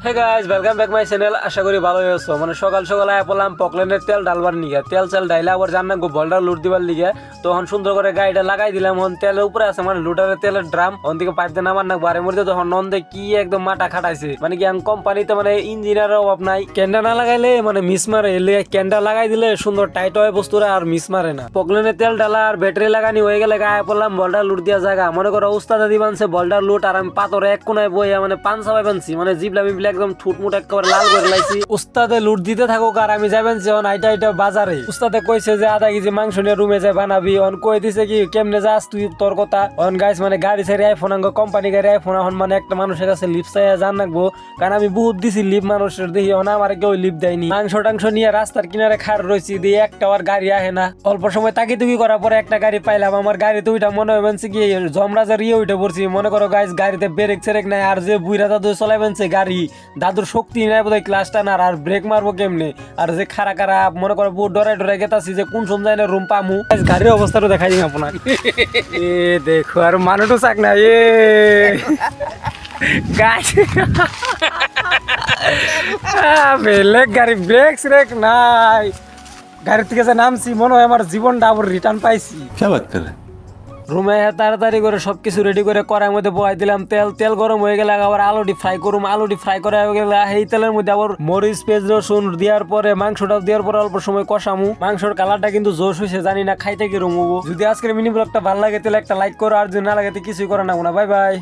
Hey guys welcome back my channel. আশা করি ভালোই আছো। মানে সকাল সকাল আয়া পড়লাম পকলেনের তেল ডালবার নিগে, তেল চাল ডাইলে আবার জান্না গো বলডার লুট দিবার লিগে। তখন সুন্দর করে গাড়িটা লাগাই দিলাম। হন তেলের উপরে আছে মানে লুটারের তেলের ড্রাম, হন থেকে পাইপ দিয়ে নামার না বারে মধ্যে তখন নন্দে কি একদম মাথা খাটাইছে। মানে কি কোম্পানিতে মানে ইঞ্জিনিয়ারের অভাব নাই, ক্যান্ডা না লাগাইলে মানে মিস মারে, এলে ক্যান্ডা লাগাই দিলে সুন্দর টাইট হয় বস্তুরা আর মিস মারে না। পকলেনের তেল ডালা আর ব্যাটারি লাগানি হয়ে গেলে আয়া পড়লাম বলডার লুট দিয়া জায়গা। মনে করো উস্তাদা দিবানছে বলডার লুট আর আমি পাথরে এক কোনায় বইয়া মানে পান চাপাই বানছি, মানে জিবলা বিবলা একদম ঠুটমুট একেবারে লাল করে লাইছি। উস্তাদে লুট দিতে থাকুক আর আমি যাবেন যে আইটা আইটা বাজারে। উস্তাদে কইছে যে আধা কেজি মাংস নিয়ে রুমে যাই বানাবি। অন কই দিছে কি কেমনে যাস তুই, তোর কথা। অন গাইস মানে গাড়ি ছেড়ে আইফোন আঙ্গ কোম্পানি গাড়ি আইফোন এখন মানে একটা মানুষের কাছে লিপ চাইয়া জান রাখবো, কারণ আমি বহুত দিছি লিপ মানুষের, দেখি না আমার কেউ লিপ দেয়নি। মাংস টাংস নিয়ে রাস্তার কিনারে খার রয়েছি, দিয়ে একটা আর গাড়ি আহে না। অল্প সময় তাকি তুকি করার পরে একটা গাড়ি পাইলাম। আমার গাড়িতে ওইটা মনে হয় মানছে কি জমরাজার উঠে পড়ছি। মনে করো গাইস গাড়িতে ব্রেক চেরেক নাই, আর যে বুইরা দাদু চলাই বানছে গাড়ি, দাদুর শক্তি নাই বোধহয় ক্লাসটা না, আর ব্রেক মারবো কেমনে। আর যে খারা খারা মনে করো বহুত ডরাই ডরাই গেতাছি যে কোন সময় না রুম পামু। গাড়ির অবস্থাটা দেখাই দিই আপনার। এ দেখো আর মানুষও চাক না এ গাছ বেলেগ গাড়ি ব্রেক স্রেক নাই। গাড়ি থেকে যে নামছি মনে হয় আমার জীবনটা আবার রিটার্ন পাইছি। রুমে তাড়াতাড়ি করে সবকিছু রেডি করে কড়াইয়ের মধ্যে বহাই দিলাম তেল। তেল গরম হয়ে গেলে আবার আলুটি ফ্রাই করুম। আলুটি ফ্রাই করা হয়ে গেলে এই তেলের মধ্যে আবার মরিচ পেঁয়াজ রসুন দেওয়ার পরে মাংসটাও দেওয়ার পরে অল্প সময় কষামু। মাংসর কালারটা কিন্তু জোশ হয়েছে, জানি না খাইতে কিরম হবো। যদি আজকের মিনি ব্লগটা ভালো লাগে তাহলে একটা লাইক করো, আর যদি না লাগে কিছুই করে না। Bye bye.